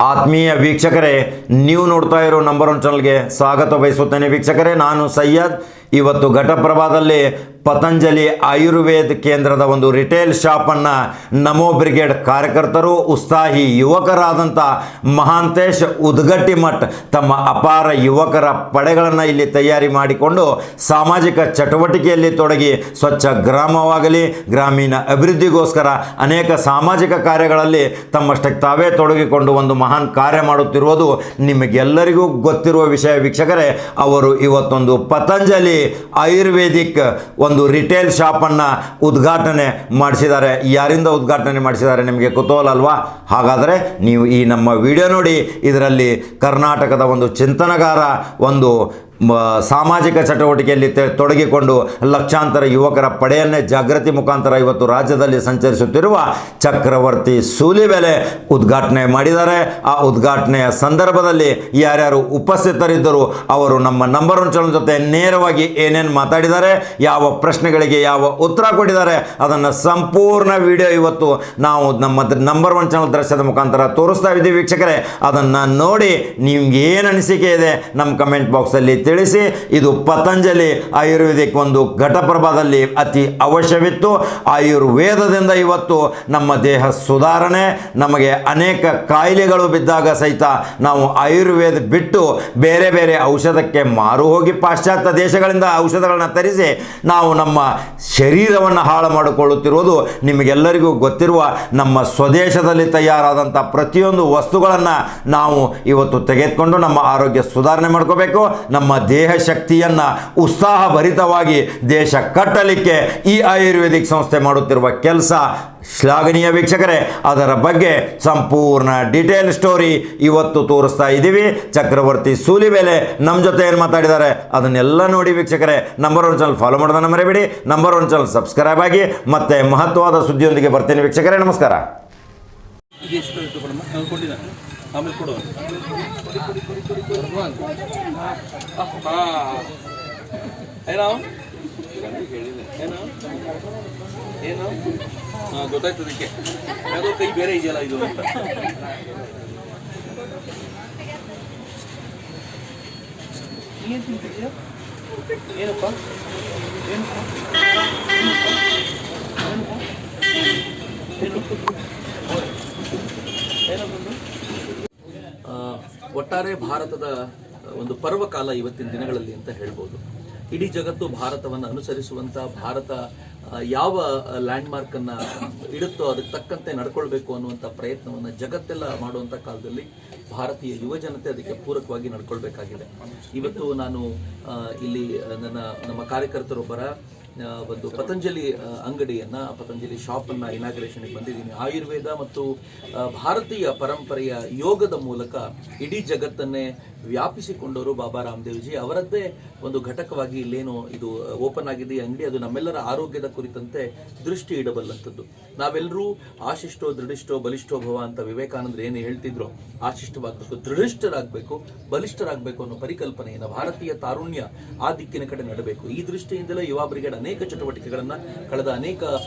ಆತ್ಮೀಯ ವೀಕ್ಷಕರೇ, ನೀವು ನೋಡ್ತಾ ಇರೋ ನಂಬರ್ 1 ಚಾನಲ್ಗೆ ಸ್ವಾಗತ ಬಯಸುತ್ತೇನೆ. ವೀಕ್ಷಕರೇ, ನಾನು ಸೈಯದ್. ಇವತ್ತು ಘಟಪ್ರಭಾದಲ್ಲಿ ಪತಂಜಲಿ ಆಯುರ್ವೇದ ಕೇಂದ್ರದ ಒಂದು ರಿಟೇಲ್ ಶಾಪನ್ನು ನಮೋ ಬ್ರಿಗೇಡ್ ಕಾರ್ಯಕರ್ತರು, ಉತ್ಸಾಹಿ ಯುವಕರಾದಂಥ ಮಹಾಂತೇಶ್ ಉದ್ಗಟ್ಟಿಮಠ್ ತಮ್ಮ ಅಪಾರ ಯುವಕರ ಪಡೆಗಳನ್ನು ಇಲ್ಲಿ ತಯಾರಿ ಮಾಡಿಕೊಂಡು ಸಾಮಾಜಿಕ ಚಟುವಟಿಕೆಯಲ್ಲಿ ತೊಡಗಿ ಸ್ವಚ್ಛ ಗ್ರಾಮವಾಗಲಿ, ಗ್ರಾಮೀಣ ಅಭಿವೃದ್ಧಿಗೋಸ್ಕರ ಅನೇಕ ಸಾಮಾಜಿಕ ಕಾರ್ಯಗಳಲ್ಲಿ ತಮ್ಮಷ್ಟಕ್ಕೆ ತಾವೇ ತೊಡಗಿಕೊಂಡು ಒಂದು ಮಹಾನ್ ಕಾರ್ಯ ಮಾಡುತ್ತಿರುವುದು ನಿಮಗೆಲ್ಲರಿಗೂ ಗೊತ್ತಿರುವ ವಿಷಯ. ವೀಕ್ಷಕರೇ, ಅವರು ಇವತ್ತೊಂದು ಪತಂಜಲಿ ಆಯುರ್ವೇದಿಕ್ ಒಂದು ರಿಟೇಲ್ ಶಾಪನ್ನು ಉದ್ಘಾಟನೆ ಮಾಡಿಸಿದ್ದಾರೆ. ಯಾರಿಂದ ಉದ್ಘಾಟನೆ ಮಾಡಿಸಿದ್ದಾರೆ ನಿಮಗೆ ಕುತೂಹಲ ಅಲ್ವಾ? ಹಾಗಾದರೆ ನೀವು ಈ ನಮ್ಮ ವಿಡಿಯೋ ನೋಡಿ ಇದರಲ್ಲಿ ಕರ್ನಾಟಕದ ಒಂದು ಚಿಂತನಗಾರ, ಒಂದು ಸಾಮಾಜಿಕ ಚಟುವಟಿಕೆಯಲ್ಲಿ ತೊಡಗಿಕೊಂಡು ಲಕ್ಷಾಂತರ ಯುವಕರ ಪಡೆಯನ್ನೇ ಜಾಗೃತಿ ಮುಖಾಂತರ ಇವತ್ತು ರಾಜ್ಯದಲ್ಲಿ ಸಂಚರಿಸುತ್ತಿರುವ ಚಕ್ರವರ್ತಿ ಸೂಲಿಬೆಲೆ ಉದ್ಘಾಟನೆ ಮಾಡಿದ್ದಾರೆ. ಆ ಉದ್ಘಾಟನೆಯ ಸಂದರ್ಭದಲ್ಲಿ ಯಾರ್ಯಾರು ಉಪಸ್ಥಿತರಿದ್ದರು, ಅವರು ನಮ್ಮ ನಂಬರ್ 1 ಚಾನಲ್ ಜೊತೆ ನೇರವಾಗಿ ಏನೇನು ಮಾತಾಡಿದ್ದಾರೆ, ಯಾವ ಪ್ರಶ್ನೆಗಳಿಗೆ ಯಾವ ಉತ್ತರ ಕೊಟ್ಟಿದ್ದಾರೆ, ಅದನ್ನು ಸಂಪೂರ್ಣ ವಿಡಿಯೋ ಇವತ್ತು ನಾವು ನಮ್ಮ ನಂಬರ್ 1 ಚಾನಲ್ ದೃಶ್ಯದ ಮುಖಾಂತರ ತೋರಿಸ್ತಾ ಇದ್ದೀವಿ. ವೀಕ್ಷಕರೇ, ಅದನ್ನು ನೋಡಿ ನಿಮ್ಗೆ ಏನು ಅನಿಸಿಕೆ ಇದೆ ನಮ್ಮ ಕಮೆಂಟ್ ಬಾಕ್ಸಲ್ಲಿ ತಿಳಿಸಿ. ಇದು ಪತಂಜಲಿ ಆಯುರ್ವೇದಿಕ್ ಒಂದು ಘಟಪ್ರಭಾದಲ್ಲಿ ಅತಿ ಅವಶ್ಯವಿತ್ತು. ಆಯುರ್ವೇದದಿಂದ ಇವತ್ತು ನಮ್ಮ ದೇಹ ಸುಧಾರಣೆ, ನಮಗೆ ಅನೇಕ ಕಾಯಿಲೆಗಳು ಬಿದ್ದಾಗ ಸಹಿತ ನಾವು ಆಯುರ್ವೇದ ಬಿಟ್ಟು ಬೇರೆ ಬೇರೆ ಔಷಧಕ್ಕೆ ಮಾರು ಹೋಗಿ ಪಾಶ್ಚಾತ್ಯ ದೇಶಗಳಿಂದ ಔಷಧಗಳನ್ನು ತರಿಸಿ ನಾವು ನಮ್ಮ ಶರೀರವನ್ನು ಹಾಳು ಮಾಡಿಕೊಳ್ಳುತ್ತಿರುವುದು ನಿಮಗೆಲ್ಲರಿಗೂ ಗೊತ್ತಿರುವ ನಮ್ಮ ಸ್ವದೇಶದಲ್ಲಿ ತಯಾರಾದಂಥ ಪ್ರತಿಯೊಂದು ವಸ್ತುಗಳನ್ನು ನಾವು ಇವತ್ತು ತೆಗೆದುಕೊಂಡು ನಮ್ಮ ಆರೋಗ್ಯ ಸುಧಾರಣೆ ಮಾಡ್ಕೋಬೇಕು. ನಮ್ಮ ದೇಹ ಶಕ್ತಿಯನ್ನು ಉತ್ಸಾಹಭರಿತವಾಗಿ ದೇಶ ಕಟ್ಟಲಿಕ್ಕೆ ಈ ಆಯುರ್ವೇದಿಕ್ ಸಂಸ್ಥೆ ಮಾಡುತ್ತಿರುವ ಕೆಲಸ ಶ್ಲಾಘನೀಯ. ವೀಕ್ಷಕರೇ, ಅದರ ಬಗ್ಗೆ ಸಂಪೂರ್ಣ ಡೀಟೇಲ್ ಸ್ಟೋರಿ ಇವತ್ತು ತೋರಿಸ್ತಾ ಇದ್ದೀವಿ. ಚಕ್ರವರ್ತಿ ಸೂಲಿಬೆಲೆ ನಮ್ಮ ಜೊತೆ ಏನು ಮಾತಾಡಿದ್ದಾರೆ ಅದನ್ನೆಲ್ಲ ನೋಡಿ. ವೀಕ್ಷಕರೇ, ನಂಬರ್ 1 ಚಾನಲ್ ಫಾಲೋ ಮಾಡೋದನ್ನು ಮರೆಯಬೇಡಿ. ನಂಬರ್ 1 ಚಾನಲ್ ಸಬ್ಸ್ಕ್ರೈಬ್ ಆಗಿ ಮತ್ತೆ ಮಹತ್ವವಾದ ಸುದ್ದಿಯೊಂದಿಗೆ ಬರ್ತೀನಿ. ವೀಕ್ಷಕರೇ, ನಮಸ್ಕಾರ. ಆಮೇಲೆ ಕೊಡು. ಏನೋ ಏನು ಗೊತ್ತಾಯ್ತು. ಅದಕ್ಕೆ ಯಾವುದೋ ಕೈ ಬೇರೆ ಇದೆಯಲ್ಲ ಇದು ಅಂತ. ಏನು ತಿಂತಿದ್ಯಾ? ಏನಪ್ಪ ಒಟ್ಟಾರೆ ಭಾರತದ ಒಂದು ಪರ್ವಕಾಲ ಇವತ್ತಿನ ದಿನಗಳಲ್ಲಿ ಅಂತ ಹೇಳ್ಬೋದು. ಇಡೀ ಜಗತ್ತು ಭಾರತವನ್ನು ಅನುಸರಿಸುವಂಥ, ಭಾರತ ಯಾವ ಲ್ಯಾಂಡ್ಮಾರ್ಕ್ ಅನ್ನು ಇಡುತ್ತೋ ಅದಕ್ಕೆ ತಕ್ಕಂತೆ ನಡ್ಕೊಳ್ಬೇಕು ಅನ್ನುವಂಥ ಪ್ರಯತ್ನವನ್ನು ಜಗತ್ತೆಲ್ಲ ಮಾಡುವಂಥ ಕಾಲದಲ್ಲಿ ಭಾರತೀಯ ಯುವ ಜನತೆ ಅದಕ್ಕೆ ಪೂರಕವಾಗಿ ನಡ್ಕೊಳ್ಬೇಕಾಗಿದೆ. ಇವತ್ತು ನಾನು ಇಲ್ಲಿ ನಮ್ಮ ಕಾರ್ಯಕರ್ತರೊಬ್ಬರ ಒಂದು ಪತಂಜಲಿ ಅಂಗಡಿಯನ್ನು, ಪತಂಜಲಿ ಶಾಪನ್ನು ಇನಾಗ್ರೇಷನ್ಗೆ ಬಂದಿದ್ದೀನಿ. ಆಯುರ್ವೇದ ಮತ್ತು ಭಾರತೀಯ ಪರಂಪರೆಯ ಯೋಗದ ಮೂಲಕ ಇಡೀ ಜಗತ್ತನ್ನೇ ವ್ಯಾಪಿಸಿಕೊಂಡವರು ಬಾಬಾ ರಾಮದೇವ್ಜಿ. ಅವರದ್ದೇ ಒಂದು ಘಟಕವಾಗಿ ಇಲ್ಲೇನು ಇದು ಓಪನ್ ಆಗಿದೆ ಈ ಅಂಗಡಿ, ಅದು ನಮ್ಮೆಲ್ಲರ ಆರೋಗ್ಯದ ಕುರಿತಂತೆ ದೃಷ್ಟಿ ಇಡಬಲ್ಲಂಥದ್ದು. ನಾವೆಲ್ಲರೂ ಆಶಿಷ್ಟೋ ದೃಢಿಷ್ಟೋ ಬಲಿಷ್ಠೋ ಭವ ಅಂತ ವಿವೇಕಾನಂದರು ಏನು ಹೇಳ್ತಿದ್ರು, ಆಶಿಷ್ಟವಾಗಬೇಕು, ದೃಢಿಷ್ಠರಾಗಬೇಕು, ಬಲಿಷ್ಠರಾಗಬೇಕು ಅನ್ನೋ ಪರಿಕಲ್ಪನೆಯನ್ನು ಭಾರತೀಯ ತಾರುಣ್ಯ ಆ ದಿಕ್ಕಿನ ಕಡೆ ನಡಬೇಕು. ಈ ದೃಷ್ಟಿಯಿಂದಲೇ ಯುವ ಬ್ರಿಗೇಡ್ ಅನೇಕ ಚಟುವಟಿಕೆಗಳನ್ನು ಕಳೆದ ಅನೇಕ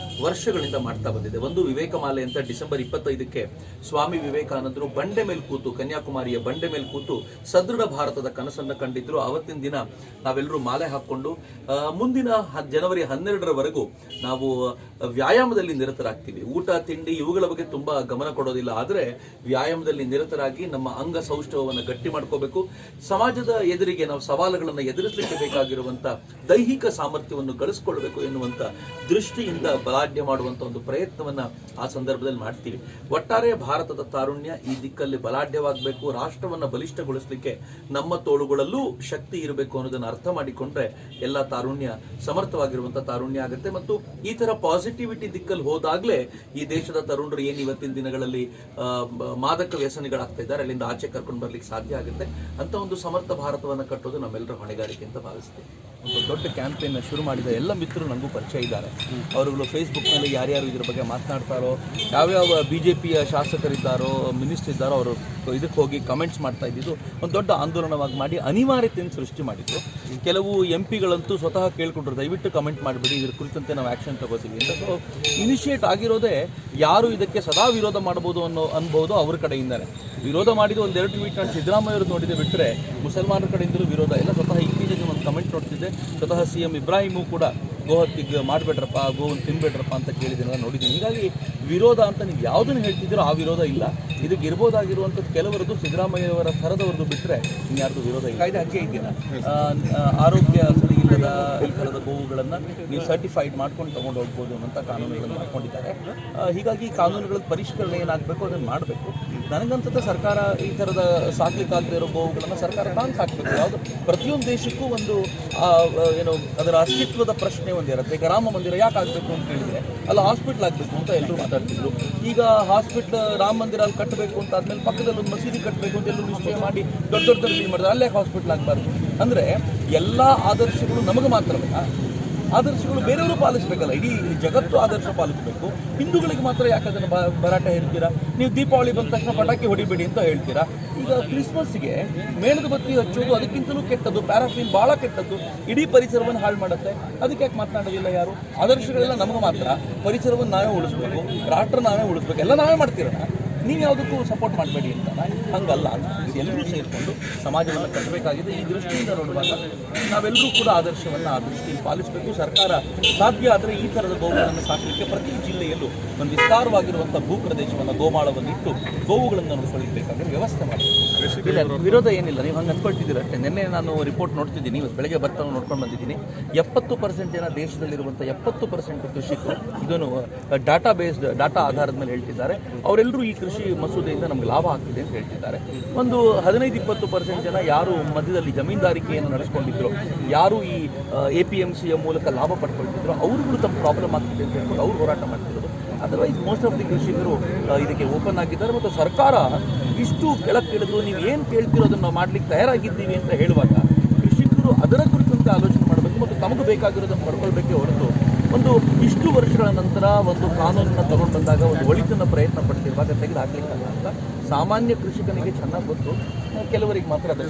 ವರ್ಷಗಳಿಂದ ಮಾಡ್ತಾ ಬಂದಿದೆ. ಒಂದು ವಿವೇಕಮಾಲೆ ಅಂತ ಡಿಸೆಂಬರ್ 25ಕ್ಕೆ ಸ್ವಾಮಿ ವಿವೇಕಾನಂದರು ಬಂಡೆ ಮೇಲೆ ಕೂತು, ಕನ್ಯಾಕುಮಾರಿಯ ಬಂಡೆ ಮೇಲೆ ಕೂತು ಸದೃಢ ಭಾರತದ ಕನಸನ್ನು ಕಂಡಿದ್ರು. ಅವತ್ತಿನ ದಿನ ನಾವೆಲ್ಲರೂ ಮಾಲೆ ಹಾಕೊಂಡು ಮುಂದಿನ ಜನವರಿ 12ರವರೆಗೂ ನಾವು ವ್ಯಾಯಾಮದಲ್ಲಿ ನಿರತರಾಗ್ತೀವಿ. ಊಟ ತಿಂಡಿ ಇವುಗಳ ಬಗ್ಗೆ ತುಂಬಾ ಗಮನ ಕೊಡೋದಿಲ್ಲ, ಆದರೆ ವ್ಯಾಯಾಮದಲ್ಲಿ ನಿರತರಾಗಿ ನಮ್ಮ ಅಂಗ ಸೌಷ್ಠವವನ್ನು ಗಟ್ಟಿ ಮಾಡ್ಕೋಬೇಕು. ಸಮಾಜದ ಎದುರಿಗೆ ನಾವು ಸವಾಲುಗಳನ್ನು ಎದುರಿಸಲಿಕ್ಕೆ ಬೇಕಾಗಿರುವಂತ ದೈಹಿಕ ಸಾಮರ್ಥ್ಯವನ್ನು ಗಳಿಸ್ಕೊಳ್ಬೇಕು ಎನ್ನುವಂತ ದೃಷ್ಟಿಯಿಂದ ಬಲಾಢ್ಯ ಮಾಡುವಂತ ಒಂದು ಪ್ರಯತ್ನವನ್ನ ಆ ಸಂದರ್ಭದಲ್ಲಿ ಮಾಡ್ತೀವಿ. ಒಟ್ಟಾರೆ ಭಾರತದ ತಾರುಣ್ಯ ಈ ದಿಕ್ಕಲ್ಲಿ ಬಲಾಢ್ಯವಾಗಬೇಕು, ರಾಷ್ಟ್ರವನ್ನ ಬಲಿಷ್ಠಗೊಳಿಸಲಿಕ್ಕೆ ನಮ್ಮ ತೋಳುಗಳಲ್ಲೂ ಶಕ್ತಿ ಇರಬೇಕು ಅನ್ನೋದನ್ನ ಅರ್ಥ ಮಾಡಿಕೊಂಡ್ರೆ ಎಲ್ಲ ತಾರುಣ್ಯ ಸಮರ್ಥವಾಗಿರುವಂತ ತಾರುಣ್ಯ ಆಗುತ್ತೆ. ಮತ್ತು ಈ ತರ ಪಾಸಿಟಿವಿಟಿ ದಿಕ್ಕಲ್ಲಿ ಹೋದಾಗ್ಲೇ ಈ ದೇಶದ ತರುಣರು ಏನು ಇವತ್ತಿನ ದಿನಗಳಲ್ಲಿ ಮಾದಕ ವ್ಯಸನಿಗಳಾಗ್ತಾ ಇದ್ದಾರೆ ಅಲ್ಲಿಂದ ಆಚೆ ಕರ್ಕೊಂಡು ಬರ್ಲಿಕ್ಕೆ ಸಾಧ್ಯ ಆಗುತ್ತೆ. ಅಂತ ಒಂದು ಸಮರ್ಥ ಭಾರತವನ್ನ ಕಟ್ಟೋದು ನಮ್ಮೆಲ್ಲರ ಹೊಣೆಗಾರಿಕೆ ಅಂತ ಭಾವಿಸ್ತೀವಿ. ಒಂದು ದೊಡ್ಡ ಕ್ಯಾಂಪೇನ್ ಶುರು ಮಾಡಿದ ಎಲ್ಲ ಮಿತ್ರರು ನನಗೂ ಪರಿಚಯ ಇದ್ದಾರೆ. ಅವರುಗಳು ಫೇಸ್ಬುಕ್ನಲ್ಲಿ ಯಾರ್ಯಾರು ಇದ್ರ ಬಗ್ಗೆ ಮಾತನಾಡ್ತಾರೋ, ಯಾವ್ಯಾವ BJPಯ ಶಾಸಕರಿದ್ದಾರೋ, ಮಿನಿಸ್ಟರ್ ಇದ್ದಾರೋ, ಅವರು ಇದಕ್ಕೆ ಹೋಗಿ ಕಮೆಂಟ್ಸ್ ಮಾಡ್ತಾ ಇದ್ದಿದ್ದು ಒಂದು ದೊಡ್ಡ ಆಂದೋಲನವಾಗಿ ಮಾಡಿ ಅನಿವಾರ್ಯತೆಯನ್ನು ಸೃಷ್ಟಿ ಮಾಡಿದ್ರು. ಕೆಲವು MP ಗಳಂತೂ ಸ್ವತಃ ಕೇಳ್ಕೊಂಡ್ರು, ದಯವಿಟ್ಟು ಕಮೆಂಟ್ ಮಾಡಿಬಿಡಿ, ಇದ್ರ ಕುರಿತಂತೆ ನಾವು ಆ್ಯಕ್ಷನ್ ತಗೋತೀವಿ ಅಂತ. ಸೊ ಇನಿಷಿಯೇಟ್ ಆಗಿರೋದೇ ಯಾರು ಇದಕ್ಕೆ ಸದಾ ವಿರೋಧ ಮಾಡ್ಬೋದು ಅನ್ಬೋದು ಅವ್ರ ಕಡೆಯಿಂದಾನೆ. ವಿರೋಧ ಮಾಡಿದ ಒಂದೆರಡು ಟ್ವೀಟ್ ನಾನು ಸಿದ್ದರಾಮಯ್ಯ ಅವರು ನೋಡಿದೆ ಬಿಟ್ಟರೆ ಮುಸಲ್ಮಾನರ ಕಡೆಯಿಂದಲೂ ವಿರೋಧ ಇಲ್ಲ. ಸ್ವತಃ ಇತ್ತೀಚೆಗೆ ಒಂದು ಕಮೆಂಟ್ ನೋಡ್ತಿದ್ದೆ, ಸ್ವತಃ CM ಇಬ್ರಾಹಿಮು ಕೂಡ ಗೋಹತ್ಯೆಗೆ ಮಾಡಬೇಡ್ರಪ್ಪ, ಗೋವನ್ನು ತಿನ್ಬೇಡ್ರಪ್ಪ ಅಂತ ಕೇಳಿದ್ದೆಲ್ಲ ನೋಡಿದ್ದೀನಿ. ಹೀಗಾಗಿ ವಿರೋಧ ಅಂತ ನೀವು ಯಾವುದನ್ನು ಹೇಳ್ತಿದ್ದೀರೋ ಆ ವಿರೋಧ ಇಲ್ಲ. ಇದಕ್ಕೆ ಇರ್ಬೋದಾಗಿರುವಂಥದ್ದು ಕೆಲವರದ್ದು ಸಿದ್ದರಾಮಯ್ಯವರ ಥರದವರದ್ದು ಬಿಟ್ಟರೆ ಇನ್ಯಾರ್ದು ವಿರೋಧ ಇಲ್ಲ. ಕಾಯ್ದೆ ಹಂಗೆ ಇದೆಯಾ, ಆರೋಗ್ಯ ಸರಿ ಇಲ್ಲದ ಈ ಥರದ ಗೋವುಗಳನ್ನು ನೀವು ಸರ್ಟಿಫೈಡ್ ಮಾಡ್ಕೊಂಡು ತೊಗೊಂಡು ಹೋಗ್ಬೋದು ಅನ್ನೋಂಥ ಕಾನೂನುಗಳನ್ನು ಹಾಕ್ಕೊಂಡಿದ್ದಾರೆ. ಹೀಗಾಗಿ ಕಾನೂನುಗಳ ಪರಿಷ್ಕರಣೆ ಏನಾಗಬೇಕು ಅದನ್ನು ಮಾಡಬೇಕು. ನನಗಂತದ್ದು ಸರ್ಕಾರ ಈ ಥರದ ಸಾಕ್ಲಿಕ್ಕಾಗದೇ ಇರೋ ಗೋವುಗಳನ್ನು ಸರ್ಕಾರ ತಾನು ಸಾಕಬೇಕು. ಯಾವುದು ಪ್ರತಿಯೊಂದು ದೇಶಕ್ಕೂ ಒಂದು ಏನು ಅದರ ಅಸ್ತಿತ್ವದ ಪ್ರಶ್ನೆ ಒಂದಿರುತ್ತೆ. ಈಗ ರಾಮ ಮಂದಿರ ಯಾಕೆ ಆಗಬೇಕು ಅಂತ ಹೇಳಿದರೆ ಅಲ್ಲ ಹಾಸ್ಪಿಟ್ಲ್ ಆಗಬೇಕು ಅಂತ ಎಲ್ಲರೂ ಮಾತಾಡ್ತಿದ್ರು. ಈಗ ಹಾಸ್ಪಿಟ್ಲ್ ರಾಮ ಮಂದಿರ ಅಲ್ಲಿ ಕಟ್ಟಬೇಕು ಅಂತ ಆದಮೇಲೆ ಪಕ್ಕದಲ್ಲಿ ಒಂದು ಮಸೀದಿ ಕಟ್ಟಬೇಕು ಅಂತ ಎಲ್ಲರೂ ನಿಶ್ಚಯ ಮಾಡಿ ದೊಡ್ಡ ದೊಡ್ಡ ರಿಲೀವ್ ಮಾಡಿದ್ರೆ ಅಲ್ಲೇ ಹಾಸ್ಪಿಟ್ಲ್ ಆಗಬಾರ್ದು. ಅಂದರೆ ಎಲ್ಲ ಆದರ್ಶಗಳು ನಮಗೆ ಮಾತ್ರವೇ, ಆದರ್ಶಗಳು ಬೇರೆಯವರು ಪಾಲಿಸಬೇಕಲ್ಲ, ಇಡೀ ಜಗತ್ತು ಆದರ್ಶ ಪಾಲಿಸಬೇಕು. ಹಿಂದೂಗಳಿಗೆ ಮಾತ್ರ ಯಾಕೆ ಅದನ್ನು ಭರಾಟೆ ಹೇಳ್ತೀರಾ? ನೀವು ದೀಪಾವಳಿ ಬಂದ ತಕ್ಷಣ ಪಟಾಕಿ ಹೊಡಿಬೇಡಿ ಅಂತ ಹೇಳ್ತೀರಾ. ಈಗ ಕ್ರಿಸ್ಮಸ್ಗೆ ಮೇಣದ ಬತ್ತಿ ಹಚ್ಚೋದು ಅದಕ್ಕಿಂತಲೂ ಕೆಟ್ಟದ್ದು, ಪ್ಯಾರಾಫಿನ್ ಭಾಳ ಕೆಟ್ಟದ್ದು, ಇಡೀ ಪರಿಸರವನ್ನು ಹಾಳು ಮಾಡುತ್ತೆ. ಅದಕ್ಕೆ ಯಾಕೆ ಮಾತನಾಡೋದಿಲ್ಲ ಯಾರು? ಆದರ್ಶಗಳೆಲ್ಲ ನಮಗೆ ಮಾತ್ರ, ಪರಿಸರವನ್ನು ನಾವೇ ಉಳಿಸ್ಬೇಕು, ರಾಷ್ಟ್ರ ನಾವೇ ಉಳಿಸ್ಬೇಕು, ಎಲ್ಲ ನಾವೇ ಮಾಡ್ತಿರೋಣ. ನೀವು ಯಾವುದಕ್ಕೂ ಸಪೋರ್ಟ್ ಮಾಡಬೇಡಿ ಅಂತ ಹಂಗಲ್ಲ. ಎಲ್ಲರೂ ಸೇರಿಕೊಂಡು ಸಮಾಜವನ್ನು ಕಟ್ಟಬೇಕಾಗಿದೆ. ಈ ದೃಷ್ಟಿಯಿಂದ ನೋಡುವಾಗ ನಾವೆಲ್ಲರೂ ಕೂಡ ಆದರ್ಶವನ್ನು ಆ ದೃಷ್ಟಿಯಲ್ಲಿ ಪಾಲಿಸಬೇಕು. ಸರ್ಕಾರ ಸಾಧ್ಯ ಆದರೆ ಈ ಥರದ ಗೋವುಗಳನ್ನು ಸಾಕಲಿಕ್ಕೆ ಪ್ರತಿ ಜಿಲ್ಲೆಯಲ್ಲೂ ಒಂದು ವಿಸ್ತಾರವಾಗಿರುವಂಥ ಭೂಪ್ರದೇಶವನ್ನು ಗೋಮಾಳವನ್ನು ಇಟ್ಟು ಗೋವುಗಳನ್ನು ನೋಡ್ಕೊಳ್ಳಬೇಕಾದ್ರೆ ವ್ಯವಸ್ಥೆ ಮಾಡಬೇಕು. ಇಲ್ಲ ವಿರೋಧ ಏನಿಲ್ಲ, ನೀವು ಹಂಗೆ ಅಂದ್ಕೊಳ್ತಿದ್ದೀರ ಅಷ್ಟೇ. ನಿನ್ನೆ ನಾನು ರಿಪೋರ್ಟ್ ನೋಡ್ತಿದ್ದೀನಿ, ಇವತ್ತು ಬೆಳಗ್ಗೆ ಬರ್ತಾ ನೋಡ್ಕೊಂಡು ಬಂದಿದ್ದೀನಿ. 70% ಜನ ದೇಶದಲ್ಲಿರುವಂಥ 70% ಕೃಷಿಕರು ಇದನ್ನು ಡಾಟಾ ಆಧಾರದ ಮೇಲೆ ಹೇಳ್ತಿದ್ದಾರೆ. ಅವರೆಲ್ಲರೂ ಈ ಕೃಷಿ ಮಸೂದೆಯಿಂದ ನಮ್ಗೆ ಲಾಭ ಆಗ್ತಿದೆ ಅಂತ ಹೇಳ್ತಿದ್ದಾರೆ. ಒಂದು 15-20% ಜನ ಯಾರು ಮಧ್ಯದಲ್ಲಿ ಜಮೀನ್ದಾರಿಕೆಯನ್ನು ನಡೆಸ್ಕೊಂಡಿದ್ರು, ಯಾರು ಈ APMCಯ ಮೂಲಕ ಲಾಭ ಪಡ್ಕೊಳ್ತಿದ್ರು, ಅವರುಗಳು ತಮ್ಮ ಪ್ರಾಬ್ಲಮ್ ಆಗ್ತಿದೆ ಅಂತ ಹೇಳ್ಕೊಂಡು ಅವ್ರು ಹೋರಾಟ ಮಾಡ್ತಿರೋದು. ಅದರ್ವೈಸ್ ಮೋಸ್ಟ್ ಆಫ್ ದಿ ಕೃಷಿಕರು ಇದಕ್ಕೆ ಓಪನ್ ಆಗಿದ್ದಾರೆ. ಮತ್ತು ಸರ್ಕಾರ ಇಷ್ಟು ಕೆಳಕ್ಕಿಳಿದು ನೀವು ಏನು ಕೇಳ್ತಿರೋ ಅದನ್ನು ನಾವು ಮಾಡ್ಲಿಕ್ಕೆ ತಯಾರಾಗಿದ್ದೀವಿ ಅಂತ ಹೇಳುವಾಗ ಕೃಷಿಕರು ಅದರ ಕುರಿತಂತೆ ಆಲೋಚನೆ ಮಾಡಬೇಕು ಮತ್ತು ತಮಗೆ ಬೇಕಾಗಿರೋದನ್ನು ಪಡ್ಕೊಳ್ಬೇಕೇ ಹೊರತು ಒಂದು ಇಷ್ಟು ವರ್ಷಗಳ ನಂತರ ಒಂದು ಕಾನೂನನ್ನು ತಗೊಂಡು ಬಂದಾಗ ಒಂದು ಒಳಿತನ್ನು ಪ್ರಯತ್ನ ಪಡ್ತಿರುವಾಗ ತೆಗೆದು ಹಾಕ್ಲಿಕ್ಕಲ್ಲ ಅಂತ ಸಾಮಾನ್ಯ ಕೃಷಿಕನಿಗೆ ಚೆನ್ನಾಗಿ ಗೊತ್ತು. ಕೆಲವರಿಗೆ ಮಾತ್ರ ಅದರ